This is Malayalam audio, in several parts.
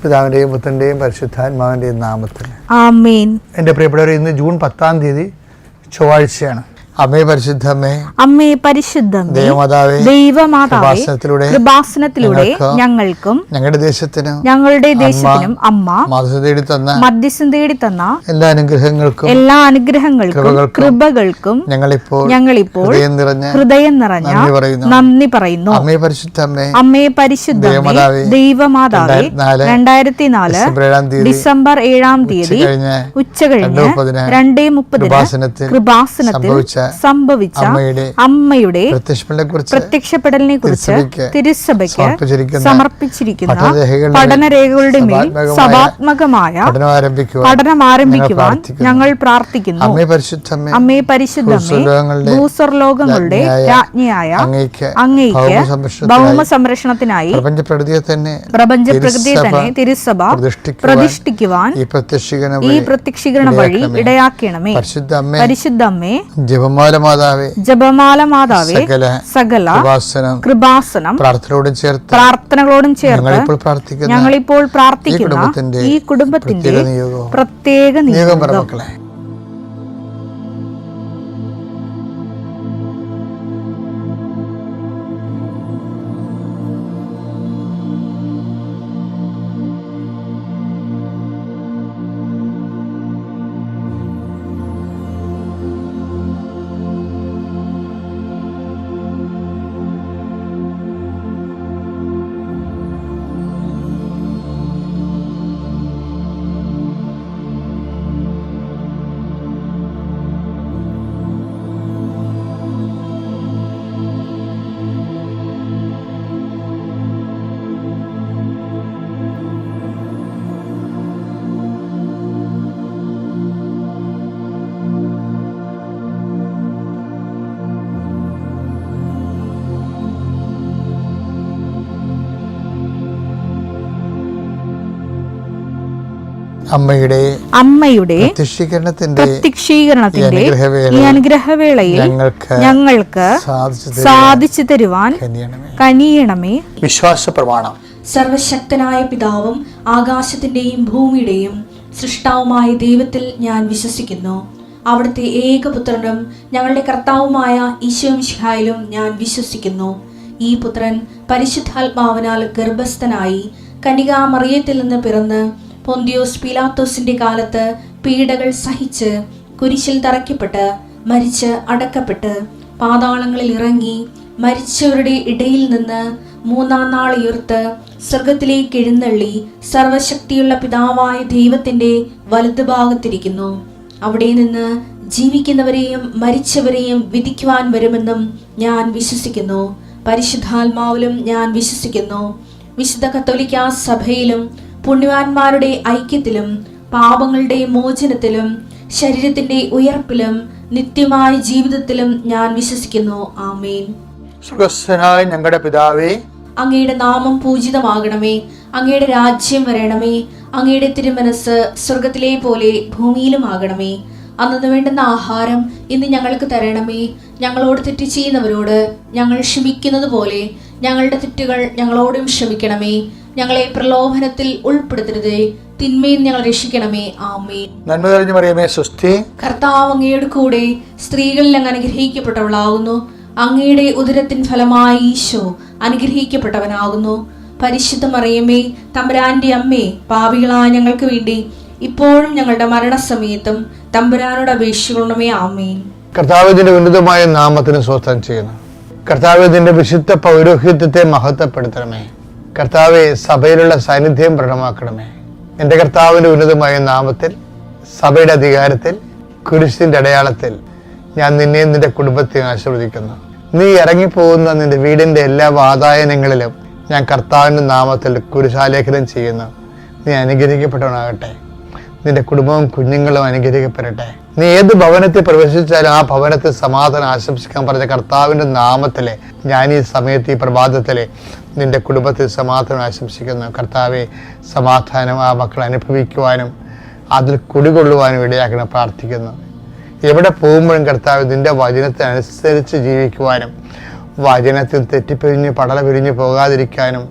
പിതാവിൻ്റെയും പുത്രൻ്റെയും പരിശുദ്ധാത്മാവിൻ്റെയും നാമത്തിൽ ആമേൻ. എൻ്റെ പ്രിയപ്പെട്ടവരെ, ഇന്ന് ജൂൺ 10 ചൊവ്വാഴ്ചയാണ്. അമ്മേ പരിശുദ്ധമ്മേ, അമ്മേ പരിശുദ്ധമേ, ദൈവമാതാവേ, ദൈവമാതാവേ, കൃപാസനത്തിലൂടെ ഞങ്ങൾക്കും ഞങ്ങളുടെ ദേശത്തിനും അമ്മ മധ്യസ്ഥം തേടി തന്ന എല്ലാ അനുഗ്രഹങ്ങൾക്കും കൃപകൾക്കും ഞങ്ങളിപ്പോൾ ഹൃദയം നിറഞ്ഞ നന്ദി പറയുന്നു. അമ്മേ പരിശുദ്ധമ്മേ, അമ്മേ പരിശുദ്ധമേ, ദൈവമാതാവേ, 2004 ഡിസംബർ 7 ഉച്ചകഴിഞ്ഞ് 2:30 കൃപാസനത്തിൽ സംഭവിച്ച അമ്മയുടെ പ്രത്യക്ഷപ്പെടലിനെ കുറിച്ച് തിരുസഭയ്ക്ക് സമർപ്പിച്ചിരിക്കുന്ന പഠനരേഖകളുടെ മേൽ സഭാത്മകമായ പഠനം ആരംഭിക്കുവാൻ ഞങ്ങൾ പ്രാർത്ഥിക്കുന്നു. അമ്മേ പരിശുദ്ധമേ, ഭൂസ്വർലോകങ്ങളുടെ രാജ്ഞിയായ അങ്ങേയ്ക്ക് ഭൗമ സംരക്ഷണത്തിനായി പ്രപഞ്ചപ്രകൃതിയെ തന്നെ തിരുസഭ പ്രതിഷ്ഠിക്കുവാൻ ഈ പ്രത്യക്ഷീകരണ വഴി ഇടയാക്കണമേ. പരിശുദ്ധമ്മേ, ജപമാല മാതാവേ, സകല കൃപാസനം പ്രാർത്ഥനകളോടും ചേർത്ത് ഞങ്ങളിപ്പോൾ പ്രാർത്ഥിക്കുന്ന ഈ കുടുംബത്തിന്റെ പ്രത്യേക നിയോഗം. അമ്മയുടെ പ്രത്യക്ഷീകരണത്തിന്റെ ഈ അനുഗ്രഹവേളയിൽ ഞങ്ങൾക്ക് സാധിച്ചു തരുവാൻ കനിയണമേ. വിശ്വാസ പ്രമാണം. സർവശക്തനായ പിതാവും ആകാശത്തിന്റെയും ഭൂമിയുടെയും സൃഷ്ടാവുമായ ദൈവത്തിൽ ഞാൻ വിശ്വസിക്കുന്നു. അവിടുത്തെ ഏകപുത്രനും ഞങ്ങളുടെ കർത്താവുമായ ഈശോമിശിഹായിലും ഞാൻ വിശ്വസിക്കുന്നു. ഈ പുത്രൻ പരിശുദ്ധാത്മാവിനാൽ ഗർഭസ്ഥനായി കന്യകാമറിയത്തിൽ നിന്ന് പിറന്ന് പൊന്തിയോസ് പീലാത്തോസിന്റെ കാലത്ത് പീഡകൾ സഹിച്ച് കുരിശിൽ തറയ്ക്കപ്പെട്ട് മരിച്ച് അടക്കപ്പെട്ട് പാതാളങ്ങളിൽ ഇറങ്ങി മരിച്ചവരുടെ ഇടയിൽ നിന്ന് 3-ാം നാൾ ഉയർത്ത് സ്വർഗത്തിലേക്ക് എഴുന്നള്ളി സർവശക്തിയുള്ള പിതാവായ ദൈവത്തിന്റെ വലതുഭാഗത്തിരിക്കുന്നു. അവിടെ നിന്ന് ജീവിക്കുന്നവരെയും മരിച്ചവരെയും വിധിക്കുവാൻ വരുമെന്നും ഞാൻ വിശ്വസിക്കുന്നു. പരിശുദ്ധാത്മാവിലും ഞാൻ വിശ്വസിക്കുന്നു. വിശുദ്ധ കത്തോലിക്കാ സഭയിലും പുണ്യവാന്മാരുടെ ഐക്യത്തിലും പാപങ്ങളുടെ മോചനത്തിലും ശരീരത്തിന്റെ ഉയർപ്പിലും നിത്യമായ ജീവിതത്തിലും ഞാൻ വിശ്വസിക്കുന്നു. ആമേൻ. സ്വർഗ്ഗസ്ഥനായ ഞങ്ങളുടെ പിതാവേ, അങ്ങയുടെ നാമം പൂജിതമാകണമേ. അങ്ങയുടെ രാജ്യം വരണമേ. അങ്ങയുടെ തിരുമനസ് സ്വർഗത്തിലെ പോലെ ഭൂമിയിലും ആകണമേ. അന്നു വേണ്ടുന്ന ആഹാരം ഇന്ന് ഞങ്ങൾക്ക് തരണമേ. ഞങ്ങളോട് തെറ്റ് ചെയ്യുന്നവരോട് ഞങ്ങൾ ക്ഷമിക്കുന്നത് പോലെ ഞങ്ങളുടെ തെറ്റുകൾ ഞങ്ങളോടും ക്ഷമിക്കണമേ. ഞങ്ങളെ പ്രലോഭനത്തിൽ ഉൾപ്പെടുത്തരുതേ, തിന്മയിൽ ഞങ്ങൾ രക്ഷിക്കണമേ. ആമേൻ. നന്മ നിറഞ്ഞ മറിയമേ, സ്വസ്തി. കർത്താവ് അങ്ങയുടെ കൂടെ സ്ത്രീകളിൽ അങ്ങ് അനുഗ്രഹിക്കപ്പെട്ടവളാകുന്നു. അങ്ങയുടെ ഉദരത്തിൻ ഫലമായി ഈശോ അനുഗ്രഹിക്കപ്പെട്ടവനാകുന്നു. പരിശുദ്ധ മറിയമേ, തമ്പുരാന്റെ അമ്മേ, പാപികളായ ഞങ്ങൾക്ക് വേണ്ടി ഇപ്പോഴും ഞങ്ങളുടെ മരണസമയത്തും തമ്പുരാനോട് അപേക്ഷിക്കണമേ. ആമേൻ. കർത്താവിന്റെ ഉന്നതമായ നാമത്തിന് സ്വസ്ഥം ചെയ്യുന്നു. കർത്താവിന്റെ വിശുദ്ധ പൗരോഹിത്യത്തെ മഹത്വപ്പെടുത്തണമേ. കർത്താവെ, സഭയിലുള്ള സാന്നിധ്യം പ്രകടമാക്കണമേ. എൻ്റെ കർത്താവിൻ്റെ ഉന്നതമായ നാമത്തിൽ, സഭയുടെ അധികാരത്തിൽ, കുരിശിൻ്റെ അടയാളത്തിൽ ഞാൻ നിന്നെയും നിന്റെ കുടുംബത്തെയും ആശീർവദിക്കുന്നു. നീ ഇറങ്ങിപ്പോകുന്ന നിന്റെ വീടിൻ്റെ എല്ലാ വാതായനങ്ങളിലും ഞാൻ കർത്താവിൻ്റെ നാമത്തിൽ കുരിശാലേഖനം ചെയ്യുന്നു. നീ അനുഗ്രഹിക്കപ്പെട്ടവനാകട്ടെ. നിന്റെ കുടുംബവും കുഞ്ഞുങ്ങളും അനുഗ്രഹിക്കപ്പെടട്ടെ. നീ ഏത് ഭവനത്തിൽ പ്രവേശിച്ചാലും ആ ഭവനത്തിൽ സമാധാനം ആശംസിക്കാൻ പറഞ്ഞ കർത്താവിൻ്റെ നാമത്തിലെ ഞാൻ ഈ സമയത്ത്, ഈ പ്രഭാതത്തിലെ നിന്റെ കുടുംബത്തിൽ സമാധാനം ആശംസിക്കുന്നു. കർത്താവെ, സമാധാനം ആ മക്കൾ അനുഭവിക്കുവാനും അതിൽ കുടികൊള്ളുവാനും ഇടയാക്കണം പ്രാർത്ഥിക്കുന്നു. എവിടെ പോകുമ്പോഴും കർത്താവ് നിന്റെ വചനത്തിനനുസരിച്ച് ജീവിക്കുവാനും വചനത്തിൽ തെറ്റിപ്പിരിഞ്ഞ് പടല പിരിഞ്ഞു പോകാതിരിക്കാനും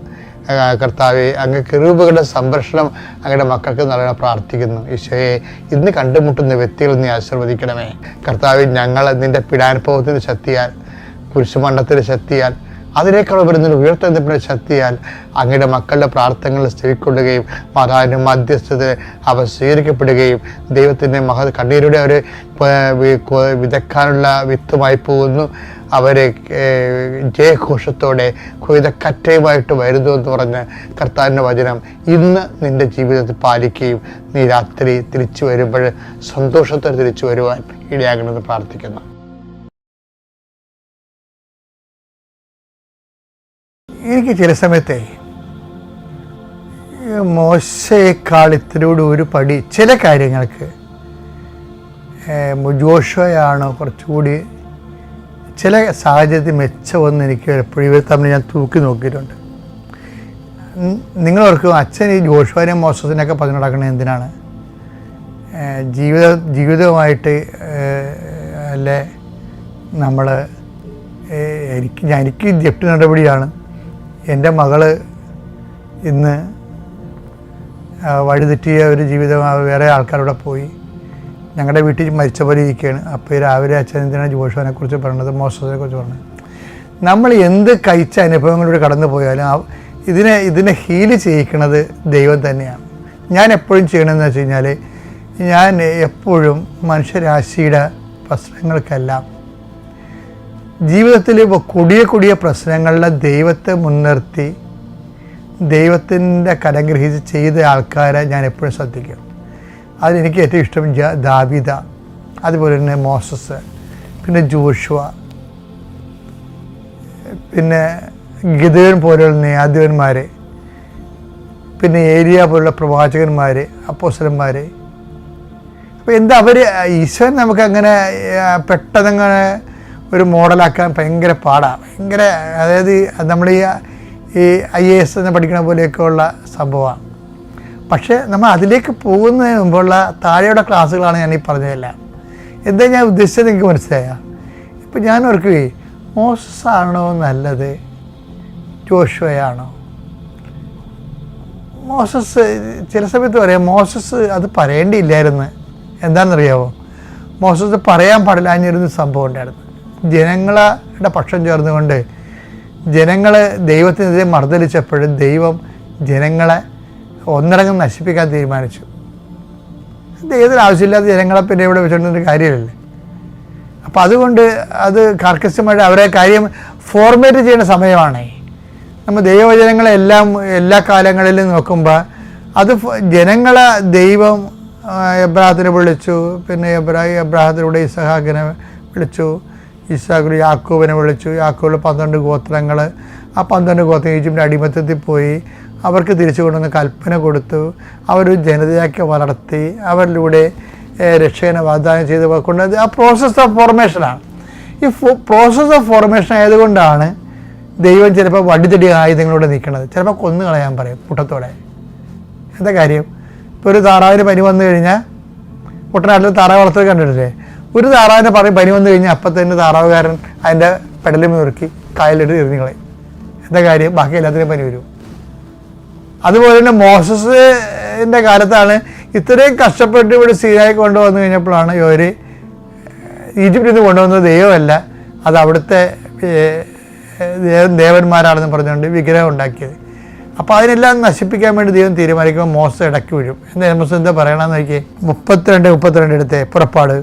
കർത്താവെ, അങ്ങ് കെറൂബുകളുടെ സംരക്ഷണം അങ്ങയുടെ മക്കൾക്ക് നൽകാൻ പ്രാർത്ഥിക്കുന്നു. ഈശോയെ, ഇന്ന് കണ്ടുമുട്ടുന്ന വ്യക്തികൾ നീ ആശീർവദിക്കണമേ. കർത്താവെ, ഞങ്ങൾ നിൻ്റെ പീഡാനുഭവത്തിൻ്റെ ശക്തിയാൽ, കുരിശുമരണത്തിൻ്റെ ശക്തിയാൽ, അതിനേക്കാൾ വരുന്ന ഉയർത്തെഴുന്നേൽപ്പിൻ്റെ ശക്തിയാൽ അങ്ങയുടെ മക്കളുടെ പ്രാർത്ഥനകൾ ചെവിക്കൊള്ളുകയും മാതാവിൻ്റെ മധ്യസ്ഥത അവ സ്വീകരിക്കപ്പെടുകയും ദൈവത്തിൻ്റെ കണ്ണീരുടെ അവർ വിതക്കാനുള്ള വിത്തുമായി പോകുന്നു. അവരെ ജയഘോഷത്തോടെ കൊയ്തക്കറ്റയുമായിട്ട് വരുന്നു എന്ന് പറഞ്ഞ് കർത്താവിൻ്റെ വചനം ഇന്ന് നിൻ്റെ ജീവിതത്തിൽ പാലിക്കുകയും നീ രാത്രി തിരിച്ചു വരുമ്പോൾ സന്തോഷത്തോടെ തിരിച്ചു വരുവാൻ ഇടയാകണമെന്ന് പ്രാർത്ഥിക്കുന്നു. എനിക്ക് ചില സമയത്തെ മോശയേക്കാൾ ഇത്തിലൂടെ ഒരു പടി ചില കാര്യങ്ങൾക്ക് ജോഷുവയാണോ കുറച്ചുകൂടി ചില സാഹചര്യത്തിൽ മെച്ചമെന്ന് എനിക്ക് എപ്പോഴും ഇവർ തമ്മിൽ ഞാൻ തൂക്കി നോക്കിയിട്ടുണ്ട്. നിങ്ങളോർക്കും അച്ഛൻ ഈ ജോഷുവിനെയും മോസസിനെയൊക്കെ പറഞ്ഞു നടക്കുന്നത് എന്തിനാണ്? ജീവിതമായിട്ട് അല്ലേ നമ്മൾ എനിക്ക് ജപ്തി നടപടിയാണ്. എൻ്റെ മകള് ഇന്ന് വഴിതെറ്റിയ ഒരു ജീവിതം വേറെ ആൾക്കാരുടെ പോയി ഞങ്ങളുടെ വീട്ടിൽ മരിച്ച പോലെ ഇരിക്കുകയാണ്. അപ്പോൾ രാവിലെ അച്ഛൻ എന്തിനാണ് ജോഷുവിനെ കുറിച്ച് പറഞ്ഞത്, മോസസിനെ കുറിച്ച് പറഞ്ഞത്? നമ്മൾ എന്ത് കഴിച്ച അനുഭവങ്ങളിലൂടെ കടന്നു പോയാലും ഇതിനെ ഹീല് ചെയ്യിക്കുന്നത് ദൈവം തന്നെയാണ്. ഞാൻ എപ്പോഴും ചെയ്യണമെന്ന് വെച്ച് കഴിഞ്ഞാൽ, ഞാൻ എപ്പോഴും മനുഷ്യരാശിയുടെ പ്രശ്നങ്ങൾക്കെല്ലാം ജീവിതത്തിൽ കൊടിയ പ്രശ്നങ്ങളിലെ ദൈവത്തെ മുൻനിർത്തി ദൈവത്തിൻ്റെ കരം ഗ്രഹിച്ച് ചെയ്ത ആൾക്കാരെ ഞാൻ എപ്പോഴും ശ്രദ്ധിക്കും. അതിലെനിക്ക് ഏറ്റവും ഇഷ്ടം ദാവീദ, അതുപോലെ തന്നെ മോസസ്, പിന്നെ ജോഷുവ, പിന്നെ ഗിദെയോൻ പോലെയുള്ള ന്യായാധിപന്മാർ, പിന്നെ ഏലിയ പോലുള്ള പ്രവാചകന്മാർ, അപ്പോസ്തലന്മാർ. അപ്പോൾ എന്താ അവർ ഈശ്വരൻ നമുക്കങ്ങനെ പെട്ടെന്നങ്ങനെ ഒരു മോഡലാക്കാൻ ഭയങ്കര പാടാണ്. ഭയങ്കര, അതായത് നമ്മൾ ഈ IAS എന്ന് പഠിക്കുന്ന പോലെയൊക്കെ ഉള്ള സംഭവമാണ്. പക്ഷേ നമ്മൾ അതിലേക്ക് പോകുന്നതിന് മുമ്പുള്ള താഴെയുള്ള ക്ലാസ്സുകളാണ് ഞാൻ ഈ പറഞ്ഞതെല്ലാം. എന്താ ഞാൻ ഉദ്ദേശിച്ചത് എനിക്ക് മനസ്സിലായ? ഇപ്പം ഞാൻ ഓർക്കുകയെ, മോസസ് ആണോ നല്ലത്, ജോഷുവയാണോ? മോസസ് ചില സമയത്ത് പറയാം, മോസസ് അത് പറയേണ്ടിയില്ലായിരുന്നു. എന്താണെന്നറിയാമോ? മോസസ് പറയാൻ പാടില്ലാഞ്ഞിരുന്ന സംഭവം ഉണ്ടായിരുന്നു. ജനങ്ങളുടെ പക്ഷം ചേർന്നുകൊണ്ട് ജനങ്ങൾ ദൈവത്തിനെതിരെ മർദ്ദലിച്ചപ്പോഴും ദൈവം ജനങ്ങളെ ഒന്നടങ്കം നശിപ്പിക്കാൻ തീരുമാനിച്ചു. ദൈവത്തിന് ആവശ്യമില്ലാത്ത ജനങ്ങളെ പിന്നെ ഇവിടെ വെച്ചിട്ടൊരു കാര്യമില്ലല്ലേ. അപ്പോൾ അതുകൊണ്ട് അത് കർക്കശമായിട്ട് അവരെ കാര്യം ഫോർമേറ്റ് ചെയ്യുന്ന സമയമാണ്. നമ്മൾ ദൈവവചനങ്ങളെല്ലാം എല്ലാ കാലങ്ങളിലും നോക്കുമ്പോൾ അത് ജനങ്ങളെ ദൈവം എബ്രാഹത്തിനെ വിളിച്ചു, പിന്നെ എബ്രാഹത്തിലൂടെ ഇസഹാക്കിനെ വിളിച്ചു, ഇസ്ഹാക്കിലൂടെ യാക്കോബിനെ വിളിച്ചു, യാക്കോബിലെ 12 ഗോത്രങ്ങൾ, ആ 12 ഗോത്രം ഈജിപ്തിൻ്റെ അടിമത്തത്തിൽ പോയി അവർക്ക് തിരിച്ചു കൊണ്ടുവന്ന് കൽപ്പന കൊടുത്തു, അവരൊരു ജനതയാക്കി വളർത്തി, അവരിലൂടെ രക്ഷകനെ വാഗ്ദാനം ചെയ്ത് കൊണ്ട് ആ പ്രോസസ് ഓഫ് ഫോർമേഷനാണ്. ഈ പ്രോസസ് ഓഫ് ഫോർമേഷൻ ആയതുകൊണ്ടാണ് ദൈവം ചിലപ്പോൾ വടിതടി ആയുധങ്ങളോടെ നിൽക്കുന്നത്. ചിലപ്പോൾ കൊന്നു കളയാൻ പറയും കൂട്ടത്തോടെ. എന്താ കാര്യം? ഇപ്പോൾ ഒരു താറാവിന് പനി വന്നു കഴിഞ്ഞാൽ, കുട്ടനാട്ടിൽ താറാവ് വളർത്തൽ കണ്ടിട്ടില്ലേ? ഒരു താറാവിൻ്റെ പനി വന്നു കഴിഞ്ഞാൽ അപ്പം തന്നെ താറാവുകാരൻ അതിൻ്റെ പെടലും മുറുക്കി കായലിട്ട് എറിഞ്ഞു കളയും. എന്താ കാര്യം? ബാക്കി എല്ലാത്തിനും പനി വരും. അതുപോലെ തന്നെ മോസസിൻ്റെ കാലത്താണ് ഇത്രയും കഷ്ടപ്പെട്ട് ഇവിടെ സീനായി കൊണ്ടുവന്നു കഴിഞ്ഞപ്പോഴാണ് ഇവർ ഈജിപ്തിൽ നിന്ന് കൊണ്ടുവന്നത് ദൈവമല്ല, അത് അവിടുത്തെ ദേവന്മാരാണെന്ന് പറഞ്ഞുകൊണ്ട് വിഗ്രഹം ഉണ്ടാക്കിയത്. അപ്പോൾ അതിനെല്ലാം നശിപ്പിക്കാൻ വേണ്ടി ദൈവം തീരുമാനിക്കുമ്പോൾ മോശം ഇടയ്ക്ക് വീഴും. എന്താ പറയണമെന്ന് നോക്കിയേ, 32 എടുത്തേ പുറപ്പാട്.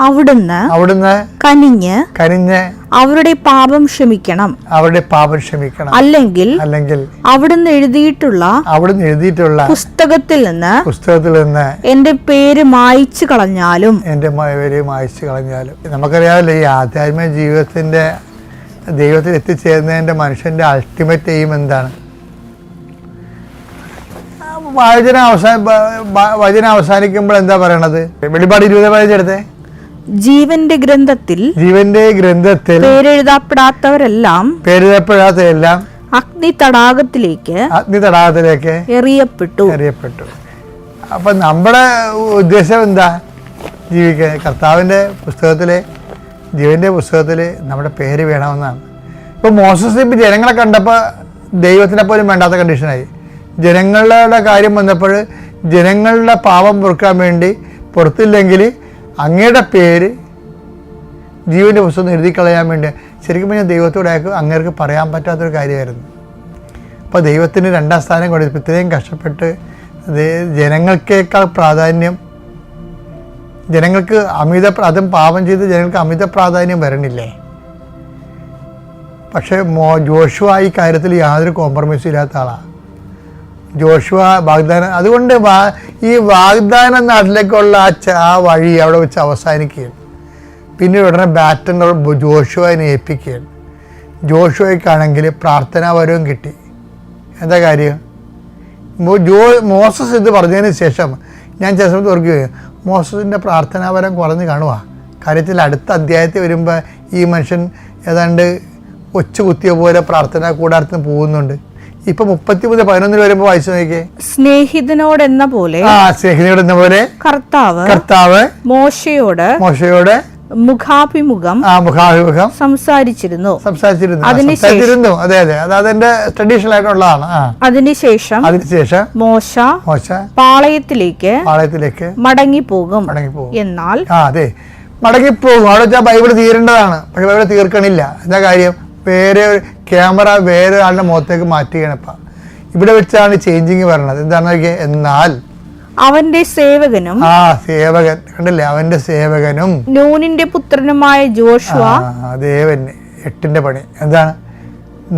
അവിടുന്ന് കനിഞ്ഞ് അവരുടെ പാപം ക്ഷമിക്കണം, അല്ലെങ്കിൽ അവിടുന്ന് എഴുതിയിട്ടുള്ള പുസ്തകത്തിൽ നിന്ന് എന്റെ പേര് മായ്ച്ചു കളഞ്ഞാലും നമുക്കറിയാമല്ലോ, ഈ ആധ്യാത്മിക ജീവിതത്തിന്റെ ദൈവത്തിൽ എത്തിച്ചേരുന്നതിന്റെ മനുഷ്യന്റെ അൾട്ടിമേറ്റ് എയിം എന്താണ്? വചനം അവസാനിക്കുമ്പോൾ എന്താ പറയണത്? വെളിപാട് 20 എടുത്തേ. ജീവന്റെ ഗ്രന്ഥത്തിൽ പേരെഴുതപ്പെടാത്തവരെല്ലാം അഗ്നി തടാകത്തിലേക്ക് എറിയപ്പെട്ടു. അപ്പൊ നമ്മുടെ ഉദ്ദേശം എന്താ? ജീവിക്കാൻ കർത്താവിന്റെ പുസ്തകത്തിലെ ജീവന്റെ പുസ്തകത്തിൽ നമ്മുടെ പേര് വേണമെന്നാണ്. ഇപ്പൊ മോസസ് ഇപ്പം ജനങ്ങളെ കണ്ടപ്പോൾ ദൈവത്തിനെ പോലും വേണ്ടാത്ത കണ്ടീഷനായി. ജനങ്ങളുടെ കാര്യം വന്നപ്പോൾ ജനങ്ങളുടെ പാപം പൊറുക്കാൻ വേണ്ടി പുറത്തില്ലെങ്കിൽ അങ്ങയുടെ പേര് ജീവൻ്റെ പുസ്തകം എഴുതി കളയാൻ വേണ്ടി ശരിക്കും പറഞ്ഞാൽ ദൈവത്തോടെ അങ്ങേർക്ക് പറയാൻ പറ്റാത്തൊരു കാര്യമായിരുന്നു. അപ്പോൾ ദൈവത്തിന് 2ാം സ്ഥാനം കൊടുത്തു. ഇത്രയും കഷ്ടപ്പെട്ട് ജനങ്ങൾക്കേക്കാൾ പ്രാധാന്യം, ജനങ്ങൾക്ക് അതും പാപം ചെയ്ത് ജനങ്ങൾക്ക് അമിത പ്രാധാന്യം വരണില്ലേ? പക്ഷേ ജോഷുവ ഈ കാര്യത്തിൽ യാതൊരു കോംപ്രമൈസും ഇല്ലാത്ത ആളാണ്. ജോഷുവ വാഗ്ദാനം, അതുകൊണ്ട് ഈ വാഗ്ദാന നാട്ടിലേക്കുള്ള ആ വഴി അവിടെ വെച്ച് അവസാനിക്കുകയാണ്. പിന്നെ ഉടനെ ബാറ്റൺ ജോഷുവനെ ഏൽപ്പിക്കുകയാണ്. ജോഷുവയ്ക്കാണെങ്കിൽ പ്രാർത്ഥനാപരവും കിട്ടി. എന്താ കാര്യം? മോസസ് ഇത് പറഞ്ഞതിന് ശേഷം ഞാൻ ചില സമയത്ത് ഓർക്കുകയും മോസസിൻ്റെ പ്രാർത്ഥനാപരം കുറഞ്ഞ് കാണുക. കാര്യത്തിൽ അടുത്ത അധ്യായത്തിൽ വരുമ്പോൾ ഈ മനുഷ്യൻ ഏതാണ്ട് ഒച്ചു കുത്തിയ പോലെ പ്രാർത്ഥന കൂടാരത്തിന് പോകുന്നുണ്ട്. ഇപ്പൊ 30-11 വരുമ്പോ വായിച്ചു നോക്കിയേ. സ്നേഹിതനോടെന്ന പോലെ കർത്താവ് മോശയോട് മുഖാഭിമുഖം സംസാരിച്ചിരുന്നു. അതെ അതെ, അത് അതിന്റെ ട്രഡീഷണൽ ആയിട്ടുള്ളതാണ്. അതിനുശേഷം മോശ പാളയത്തിലേക്ക് മടങ്ങിപ്പോകും. എന്നാൽ അതെ, മടങ്ങിപ്പോകും. അവിടെ വെച്ചാൽ ബൈബിൾ തീരേണ്ടതാണ്, പക്ഷെ ബൈബിൾ തീർക്കണില്ല. എന്താ കാര്യം? വേറെ ക്യാമറ വേറെ ആളുടെ മുഖത്തേക്ക് മാറ്റുകയാണ്. ഇപ്പം ഇവിടെ വെച്ചാണ് ചേഞ്ചിങ് പറയണത്. എന്താണെന്ന് നോക്കിയാൽ, എന്നാൽ അവന്റെ സേവകനും സേവകൻ കണ്ടില്ലേ, അവന്റെ സേവകനും നൂനിന്റെ പുത്രനുമായ ജോഷുവ, ദേവന് 8ന്റെ പണി എന്താണ്?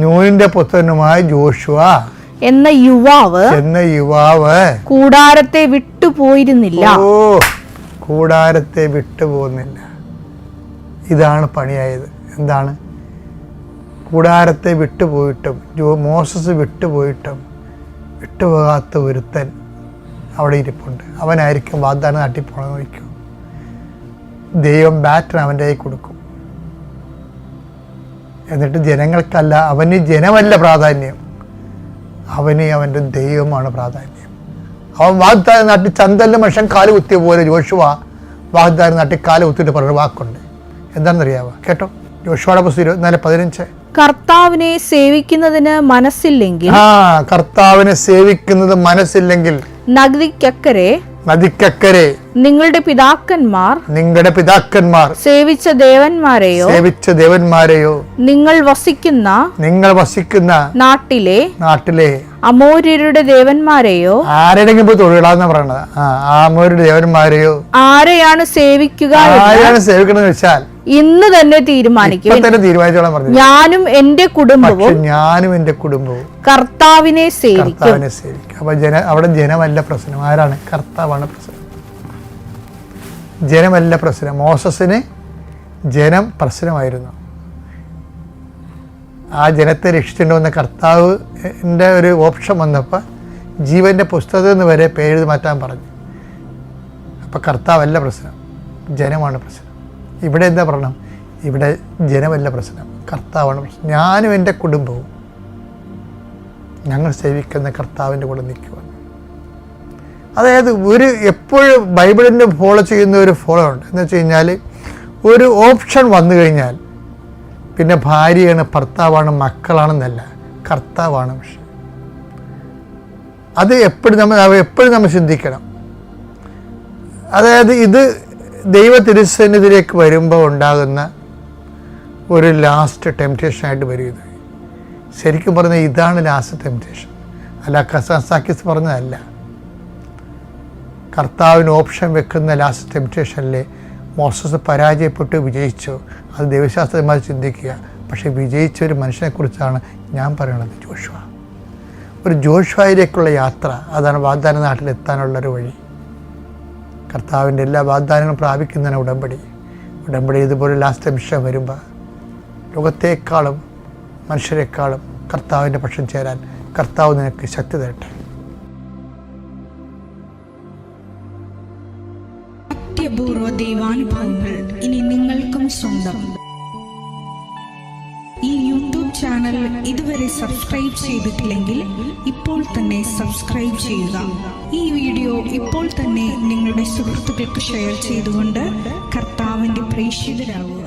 നൂനിന്റെ പുത്രനുമായ ജോഷുവ എന്ന യുവാവ് കൂടാരത്തെ വിട്ടുപോയിരുന്നില്ല. കൂടാരത്തെ വിട്ടുപോകുന്നില്ല. ഇതാണ് പണിയായത്. എന്താണ്? കൂടാരത്തെ വിട്ടുപോയിട്ടും മോസസ് വിട്ടുപോയിട്ടും വിട്ടുപോകാത്ത ഒരുത്തൻ അവിടെ ഇരിപ്പുണ്ട്. അവനായിരിക്കും വാഗ്ദാനം നാട്ടിൽ പോകണമെന്ന് വയ്ക്കും. ദൈവം ബാറ്റൺ അവൻ്റെ കൈ കൊടുക്കും. എന്നിട്ട് ജനങ്ങൾക്കല്ല, അവന് ജനമല്ല പ്രാധാന്യം, അവന് അവൻ്റെ ദൈവമാണ് പ്രാധാന്യം. അവൻ വാഗ്ദാനം നാട്ടിൽ ചന്തലിൻ്റെ മനുഷ്യൻ കാല് കുത്തിയ പോലെ ജോഷുവ വാഗ്ദാനം നാട്ടിൽ കാല് കുത്തിയിട്ട് പറഞ്ഞ വാക്കുണ്ട്. എന്താണെന്നറിയാവോ? കേട്ടോ, ജോഷുവയുടെ പുസ്തകം 24:15. കർത്താവിനെ സേവിക്കുന്നതിന് മനസ്സില്ലെങ്കിൽ നദിക്കക്കരെ നിങ്ങളുടെ പിതാക്കന്മാർ സേവിച്ച ദേവന്മാരെയോ നിങ്ങൾ വസിക്കുന്ന നാട്ടിലെ അമോര്യരുടെ ദേവന്മാരെയോ ആരെങ്കിലും പോയി തൊഴിലാന്ന് പറയണത്. അമോര്യരുടെ ദേവന്മാരെയോ ആരെയാണ് സേവിക്കണമെന്ന് വെച്ചാൽ ഇന്ന് തന്നെ തീരുമാനിക്കും. ഞാനും എന്റെ കുടുംബവും കർത്താവിനെ സേവിക്കും. അപ്പൊ അവിടെ ജനമല്ല പ്രശ്നം, ആരാണ്? കർത്താവാണ് പ്രശ്നം. ജനമല്ല പ്രശ്നം. മോസസിന് ജനം പ്രശ്നമായിരുന്നു. ആ ജനത്തെ രക്ഷിച്ചിട്ടുണ്ടെന്ന കർത്താവിൻ്റെ ഒരു ഓപ്ഷൻ വന്നപ്പോൾ ജീവൻ്റെ പുസ്തകത്തിൽ നിന്ന് വരെ പേര് മാറ്റാൻ പറഞ്ഞു. അപ്പം കർത്താവല്ല പ്രശ്നം, ജനമാണ് പ്രശ്നം. ഇവിടെ എന്താ പറയണം? ഇവിടെ ജനമല്ല പ്രശ്നം, കർത്താവാണ് പ്രശ്നം. ഞാനും എൻ്റെ കുടുംബവും ഞങ്ങൾ സേവിക്കുന്ന കർത്താവിൻ്റെ കൂടെ നിൽക്കുക. അതായത് എപ്പോഴും ബൈബിളിൻ്റെ ഫോളോ ചെയ്യുന്ന ഒരു ഫോളോ ഉണ്ട്. എന്ന് വെച്ച് കഴിഞ്ഞാൽ ഒരു ഓപ്ഷൻ വന്നു കഴിഞ്ഞാൽ പിന്നെ ഭാര്യയാണ്, ഭർത്താവാണ്, മക്കളാണെന്നല്ല, കർത്താവാണ് വിഷയം. അത് എപ്പോഴും നമ്മൾ ചിന്തിക്കണം. അതായത് ഇത് ദൈവ തിരുസന്നിധിയിലേക്ക് വരുമ്പോൾ ഉണ്ടാകുന്ന ഒരു ലാസ്റ്റ് ടെംപ്റ്റേഷനായിട്ട് വരും. ഇത് ശരിക്കും പറഞ്ഞാൽ ഇതാണ് ലാസ്റ്റ് ടെംപ്റ്റേഷൻ, അല്ല കസാക്കിസ് പറഞ്ഞതല്ല. കർത്താവിന് ഓപ്ഷൻ വെക്കുന്ന ലാസ്റ്റ് ടെംപ്റ്റേഷനിൽ മോസസ് പരാജയപ്പെട്ട് വിജയിച്ചു. അത് ദൈവശാസ്ത്രന്മാർ ചിന്തിക്കുക. പക്ഷേ വിജയിച്ച ഒരു മനുഷ്യനെക്കുറിച്ചാണ് ഞാൻ പറയുന്നത്, ജോഷുവ. ഒരു ജോഷുവയിലേക്കുള്ള യാത്ര, അതാണ് വാഗ്ദാന നാട്ടിലെത്താനുള്ളൊരു വഴി. കർത്താവിൻ്റെ എല്ലാ വാഗ്ദാനങ്ങളും പ്രാപിക്കുന്നതിന് ഉടമ്പടി ഇതുപോലെ ലാസ്റ്റ് ടെംപ്റ്റേഷൻ വരുമ്പോൾ ലോകത്തേക്കാളും മനുഷ്യരെക്കാളും കർത്താവിൻ്റെ പക്ഷം ചേരാൻ കർത്താവ് നിനക്ക് ശക്തി തരട്ടെ. അത്യപൂർവ ദൈവാനുഭവങ്ങൾ ഇനി നിങ്ങൾക്കും സ്വന്തം. ഈ യൂട്യൂബ് ചാനൽ ഇതുവരെ സബ്സ്ക്രൈബ് ചെയ്തിട്ടില്ലെങ്കിൽ ഇപ്പോൾ തന്നെ സബ്സ്ക്രൈബ് ചെയ്യുക. ഈ വീഡിയോ ഇപ്പോൾ തന്നെ നിങ്ങളുടെ സുഹൃത്തുക്കൾക്ക് ഷെയർ ചെയ്തുകൊണ്ട് കർത്താവിൻ്റെ പ്രേക്ഷിതരാകുക.